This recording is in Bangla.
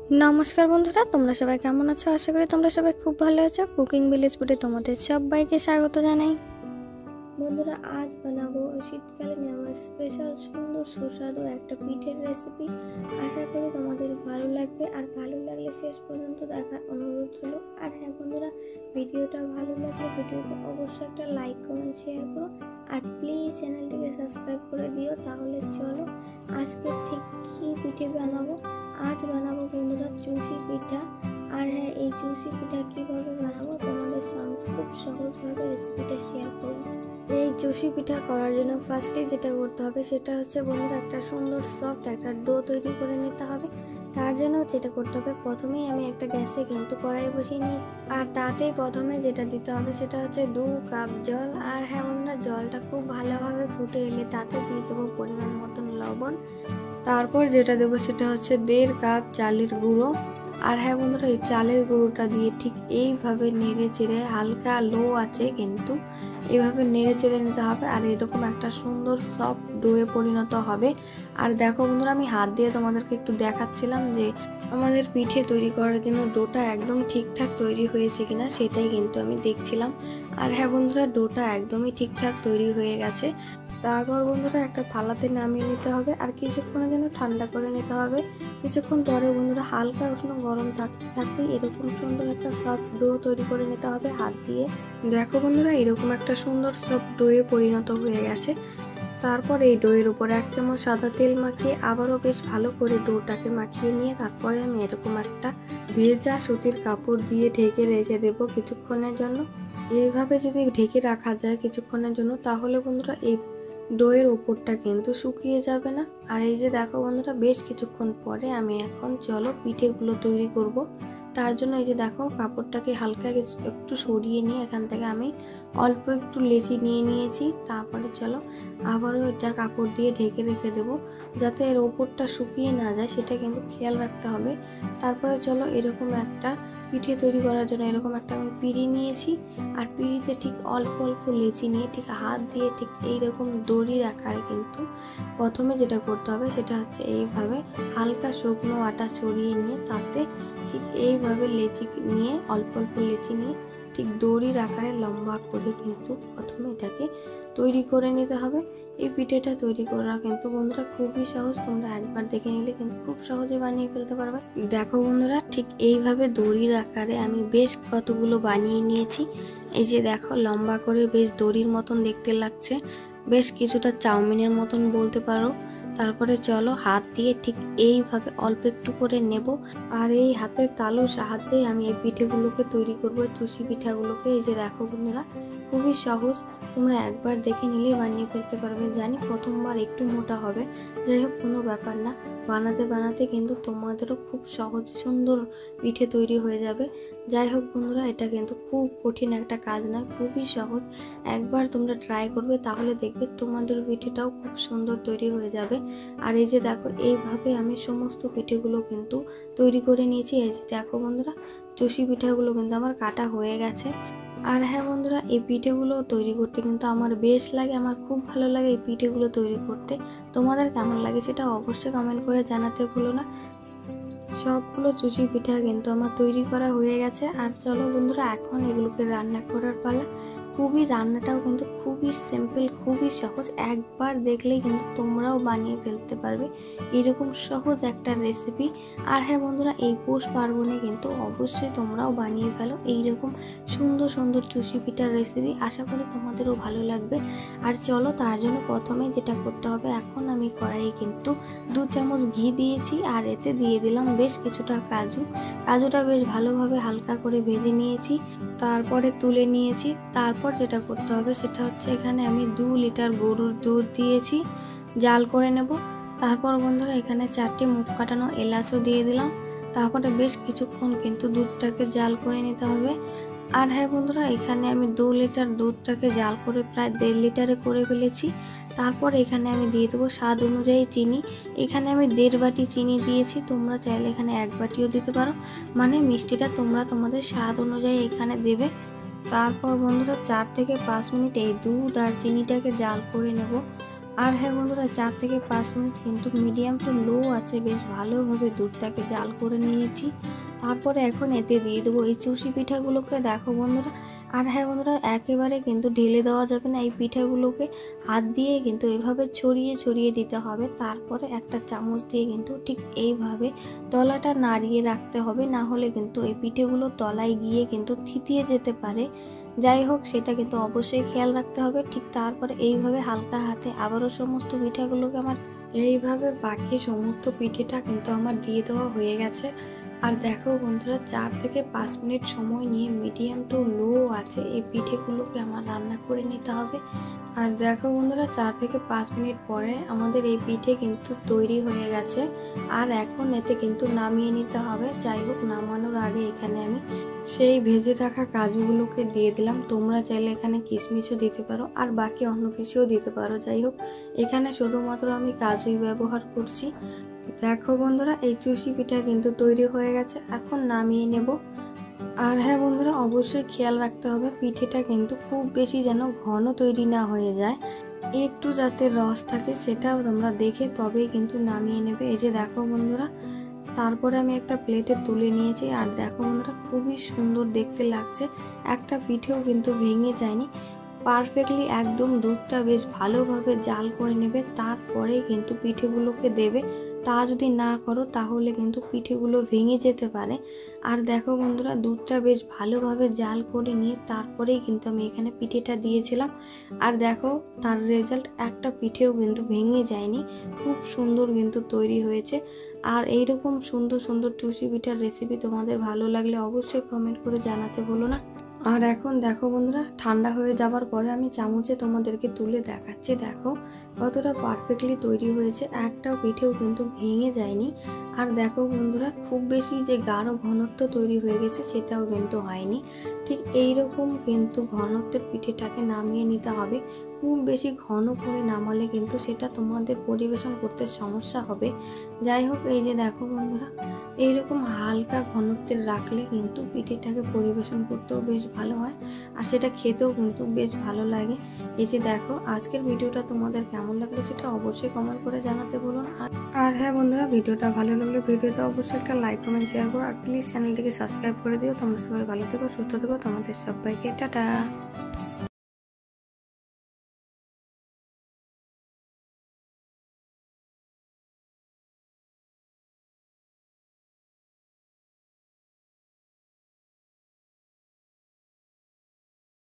নমস্কার বন্ধুরা, তোমরা সবাই কেমন আছো? আশা করি তোমরা সবাই খুব ভালো আছো। কুকিং ভিলেজ ফুডে তোমাদের সবাইকে স্বাগত জানাই। বন্ধুরা, আজ বানাবো শীতকালীন আমার স্পেশাল সুন্দর সুস্বাদু একটা পিঠের রেসিপি। আশা করি তোমাদের ভালো লাগবে, আর ভালো লাগলে শেষ পর্যন্ত দেখার অনুরোধ হলো। আর হ্যাঁ বন্ধুরা, ভিডিওটা ভালো লাগলে ভিডিওতে অবশ্যই একটা লাইক কমেন্ট শেয়ার করো, আর প্লিজ চ্যানেলটিকে সাবস্ক্রাইব করে দিও। তাহলে চলো আজকে ঠিক কী পিঠে বানাবো। আজ বানাবো বন্ধুরা চুষি পিঠা। আর হ্যাঁ, এই চুষি পিঠা কিভাবে বানাবো তোমাদের সঙ্গে খুব সহজভাবে রেসিপিটা শেয়ার করব। এই চুষি পিঠা করার জন্য ফার্স্টে যেটা করতে হবে সেটা হচ্ছে বন্ধুরা একটা সুন্দর সফট একটা ডো তৈরি করে নিতে হবে। তার জন্য যেটা করতে হবে, প্রথমেই আমি একটা গ্যাসে কিন্তু কড়াই বসিয়ে নিই, আর তাতেই প্রথমে যেটা দিতে হবে সেটা হচ্ছে 2 কাপ জল। আর হ্যাঁ বন্ধুরা, জলটা খুব ভালোভাবে ফুটে এলে তাতে দিয়ে দেবো পরিমাণ মতন লবণ। তারপর যেটা দেবো সেটা হচ্ছে 1.5 কাপ চালের গুঁড়ো। আর হ্যাঁ বন্ধুরা, এই চালের গুঁড়োটা দিয়ে ঠিক এইভাবে নেড়ে চেড়ে, হালকা লো আছে কিন্তু এইভাবে নেড়ে চেড়ে নিতে হবে, আর এরকম একটা সুন্দর সফট ডোয়ে পরিণত হবে। আর দেখো বন্ধুরা, আমি হাত দিয়ে তোমাদেরকে একটু দেখাচ্ছিলাম যে আমাদের পিঠে তৈরি করার জন্য ডোটা একদম ঠিকঠাক তৈরি হয়েছে কিনা, সেটাই কিন্তু আমি দেখছিলাম। আর হ্যাঁ বন্ধুরা, ডোটা একদমই ঠিকঠাক তৈরি হয়ে গেছে। তারপর বন্ধুরা একটা থালাতে নামিয়ে নিতে হবে, আর কিছুক্ষণের জন্য ঠান্ডা করে নিতে হবে। কিছুক্ষণ পরে বন্ধুরা হালকা উষ্ণ গরম থাকতে থাকতে এরকম সুন্দর একটা সফট ডো তৈরি করে নিতে হবে হাত দিয়ে। দেখো বন্ধুরা, এরকম একটা সুন্দর সফট ডোয়ে পরিণত হয়ে গেছে। তারপর এই ডোয়ের উপরে 1 চামচ সাদা তেল মাখিয়ে আবারও বেশ ভালো করে ডোটাকে মাখিয়ে নিয়ে তারপরে আমি এরকম একটা ভেজা সুতির কাপড় দিয়ে ঢেকে রেখে দেবো কিছুক্ষণের জন্য। এইভাবে যদি ঢেকে রাখা যায় কিছুক্ষণের জন্য, তাহলে বন্ধুরা এই ডোয়ের ওপরটা কিন্তু শুকিয়ে যাবে না। আর এই যে দেখো বন্ধুরা, বেশ কিছুক্ষণ পরে আমি এখন চলো পিঠেগুলো তৈরি করব। তার জন্য এই যে দেখো, কাপড়টাকে হালকা একটু সরিয়ে নিয়ে এখান থেকে আমি অল্প একটু লেচি নিয়ে নিয়েছি। তারপরে চলো আবারও এটা কাপড় দিয়ে ঢেকে রেখে দেবো, যাতে এর ওপরটা শুকিয়ে না যায়, সেটা কিন্তু খেয়াল রাখতে হবে। তারপরে চলো এরকম একটা পিঠে তৈরি করার জন্য এরকম একটা আমি পিঁড়ি নিয়েছি, আর পিঁড়িতে ঠিক অল্প অল্প লেচি নিয়ে ঠিক হাত দিয়ে ঠিক এইরকম দড়ির আকারে কিন্তু প্রথমে যেটা করতে হবে সেটা হচ্ছে এইভাবে হালকা শুকনো আটা ছড়িয়ে নিয়ে তাতে ঠিক এইভাবে লেচি নিয়ে অল্প অল্প লেচি নিয়ে ঠিক দড়ির আকারে লম্বা করে কিন্তু প্রথমে এটাকে তৈরি করে নিতে হবে। এই পিঠেটা তৈরি করা কিন্তু বন্ধুরা খুবই সহজ, তোমরা একবার দেখে নিলে কিন্তু খুব সহজে বানিয়ে ফেলতে পারবে। দেখো বন্ধুরা, ঠিক এইভাবে দড়ির আকারে আমি বেশ কতগুলো বানিয়ে নিয়েছি। এই যে দেখো, লম্বা করে বেশ দড়ির মতন দেখতে লাগছে, বেশ কিছুটা চাউমিনের মতন বলতে পারো। তারপরে চলো হাত দিয়ে ঠিক এইভাবে অল্প একটু করে নেব, আর এই হাতের তালুর সাহায্যে আমি এই পিঠেগুলোকে তৈরি করবো, চুষি পিঠাগুলোকে। এই যে দেখো বন্ধুরা, খুবই সহজ, তোমরা একবার দেখে নিলেই বানিয়ে ফেলতে পারবে। জানি প্রথমবার একটু মোটা হবে, যাই হোক কোনো ব্যাপার না, বানাতে বানাতে কিন্তু তোমাদেরও খুব সহজ সুন্দর পিঠে তৈরি হয়ে যাবে। যাই হোক বন্ধুরা, এটা কিন্তু খুব কঠিন একটা কাজ নয়, খুবই সহজ। একবার তোমরা ট্রাই করবে তাহলে দেখবে তোমাদের পিঠেটাও খুব সুন্দর তৈরি হয়ে যাবে। আর এই যে দেখো, এইভাবে আমি সমস্ত পিঠেগুলো কিন্তু তৈরি করে নিয়েছি। এই যে দেখো বন্ধুরা, চুষি পিঠাগুলো কিন্তু আমার কাটা হয়ে গেছে। আর হ্যাঁ বন্ধুরা, এই পিঠেগুলো তৈরি করতে কিন্তু আমার বেশ লাগে, আমার খুব ভালো লাগে এই পিঠেগুলো তৈরি করতে। তোমাদের কেমন লাগে সেটা অবশ্যই কমেন্ট করে জানাতে ভুলো না। সবগুলো চুষি পিঠা কিন্তু আমার তৈরি করা হয়ে গেছে। আর চলো বন্ধুরা, এখন এগুলোকে রান্না করার পালা। রান্নাটাও কিন্তু খুবই সিম্পল, খুবই সহজ, একবার দেখলেই কিন্তু তোমরাও বানিয়ে ফেলতে পারবে এরকম সহজ একটা রেসিপি। আর হ্যাঁ বন্ধুরা, এই পৌষ পার্বণে কিন্তু অবশ্যই তোমরাও বানিয়ে ফেলো এইরকম সুন্দর সুন্দর চুষি পিঠার রেসিপি। আশা করি তোমাদেরও ভালো লাগবে। আর চলো, তার জন্য প্রথমে যেটা করতে হবে, এখন আমি কড়াইয়ে কিন্তু 2 চামচ ঘি দিয়েছি, আর এতে দিয়ে দিলাম বেশ কিছুটা কাজুটা বেশ ভালোভাবে হালকা করে ভেজে নিয়েছি, তারপরে তুলে নিয়েছি। তারপর যেটা করতে হবে সেটা হচ্ছে, এখানে আমি 2 লিটার গরুর দুধ দিয়েছি, জাল করে নেব। তারপর বন্ধুরা, এখানে 4টি মুখ কাটানো এলাচও দিয়ে দিলাম। তারপরে বেশ কিছুক্ষণ কিন্তু দুধটাকে জাল করে নিতে হবে। আর হ্যাঁ বন্ধুরা, এখানে আমি 2 লিটার দুধটাকে জাল করে প্রায় 1.5 লিটারে করে ফেলেছি। তারপর এখানে আমি দিয়ে দেবো স্বাদ অনুযায়ী চিনি। এখানে আমি 1.5 বাটি চিনি দিয়েছি, তোমরা চাইলে এখানে 1 বাটিও দিতে পারো, মানে মিষ্টিটা তোমরা তোমাদের স্বাদ অনুযায়ী এখানে দেবে। তারপর বন্ধুরা 4 থেকে 5 মিনিট এই দুধ আর চিনিটাকে জাল করে নেব। আর হ্যাঁ বন্ধুরা, 4 থেকে 5 মিনিট কিন্তু মিডিয়াম টু লো আছে বেশ ভালোভাবে দুধটাকে জাল করে নিয়েছি। তারপরে এখন এতে দিয়ে দেবো এই চুষি পিঠাগুলোকে। দেখো বন্ধুরা, আর হ্যাঁ বন্ধুরা, একেবারে কিন্তু ঢেলে দেওয়া যাবে না এই পিঠাগুলোকে, হাত দিয়ে কিন্তু এইভাবে ছড়িয়ে ছড়িয়ে দিতে হবে। তারপরে একটা চামচ দিয়ে কিন্তু ঠিক এইভাবে তলাটা নাড়িয়ে রাখতে হবে, না হলে কিন্তু এই পিঠেগুলো তলায় গিয়ে কিন্তু থিতিয়ে যেতে পারে। যাই হোক, সেটা কিন্তু অবশ্যই খেয়াল রাখতে হবে। ঠিক তারপরে এইভাবে হালকা হাতে আবারও সমস্ত পিঠাগুলোকে আমার এইভাবে বাকি সমস্ত পিঠেটা কিন্তু আমার দিয়ে দেওয়া হয়ে গেছে। আর দেখো বন্ধুরা, 4 থেকে 5 মিনিট সময় নিয়ে মিডিয়াম টু লো আছে এই পিঠেগুলোকে আমার রান্না করে নিতে হবে। আর দেখো বন্ধুরা, 4 থেকে 5 মিনিট পরে আমাদের এই পিঠে কিন্তু তৈরি হয়ে গেছে। আর এখন এতে কিন্তু নামিয়ে নিতে হবে। যাই হোক, নামানোর আগে এখানে আমি সেই ভেজে রাখা কাজুগুলোকে দিয়ে দিলাম। তোমরা চাইলে এখানে কিশমিশও দিতে পারো আর বাকি অন্য কিছুও দিতে পারো। যাই হোক, এখানে শুধুমাত্র আমি কাজুই ব্যবহার করছি। দেখো বন্ধুরা, এই চুষি পিঠা কিন্তু তৈরি হয়ে গেছে। এখন নামিয়ে নেব। আর হ্যাঁ বন্ধুরা, অবশ্যই খেয়াল রাখতে হবে পিঠেটা কিন্তু খুব বেশি যেন ঘন তৈরি না হয়ে যায়, একটু যাতে রস থাকে সেটাও তোমরা দেখে তবেই কিন্তু নামিয়ে নেবে। এই যে দেখো বন্ধুরা, তারপরে আমি একটা প্লেটে তুলে নিয়েছি। আর দেখো বন্ধুরা, খুবই সুন্দর দেখতে লাগছে, একটা পিঠেও কিন্তু ভেঙে যায়নি। পারফেক্টলি একদম দুধটা বেশ ভালোভাবে জাল করে নেবে, তারপরে কিন্তু পিঠেগুলোকে দেবে। তা যদি না করো তাহলে কিন্তু পিঠেগুলো ভেঙে যেতে পারে। আর দেখো বন্ধুরা, দুধটা বেশ ভালোভাবে জাল করে নিয়ে তারপরেই কিন্তু আমি এখানে পিঠেটা দিয়েছিলাম। আর দেখো, তার রেজাল্ট একটা পিঠেও কিন্তু ভেঙে যায়নি, খুব সুন্দর কিন্তু তৈরি হয়েছে। আর এইরকম সুন্দর সুন্দর টুসি পিঠার রেসিপি তোমাদের ভালো লাগলে অবশ্যই কমেন্ট করে জানাতে ভুলো না। আর এখন দেখো বন্ধুরা, ঠান্ডা হয়ে যাবার পরে আমি চামচে তোমাদেরকে তুলে দেখাচ্ছি। দেখো কতটা পারফেক্টলি তৈরি হয়েছে, একটাও পিঠেও কিন্তু ভেঙে যায়নি। আর দেখো বন্ধুরা, খুব বেশি যে গাঢ় ঘনত্ব তৈরি হয়ে গেছে সেটাও কিন্তু হয়নি। ঠিক এইরকম কিন্তু ঘনত্বের পিঠেটাকে নামিয়ে নিতে হবে। খুব বেশি ঘন করে নামালে কিন্তু সেটা তোমাদের পরিবেশন করতে সমস্যা হবে। যাই হোক, এই যে দেখো বন্ধুরা, এইরকম হালকা ঘনত্বের রাখলে কিন্তু পিঠেটাকে পরিবেশন করতেও বেশ ভালো হয়, আর সেটা খেতেও কিন্তু বেশ ভালো লাগে। এই যে দেখো, আজকের ভিডিওটা তোমাদের কেমন লাগলো সেটা অবশ্যই কমেন্ট করে জানাতে বলুন। আর হ্যাঁ বন্ধুরা, ভিডিওটা ভালো লাগলে ভিডিওতে অবশ্যই একটা লাইক কমেন্ট শেয়ার করো, আর প্লিজ চ্যানেলটিকে সাবস্ক্রাইব করে দিও। তোমরা সবাই ভালো থেকো, সুস্থ থেকো, তোমাদের সবাইকে টাটা।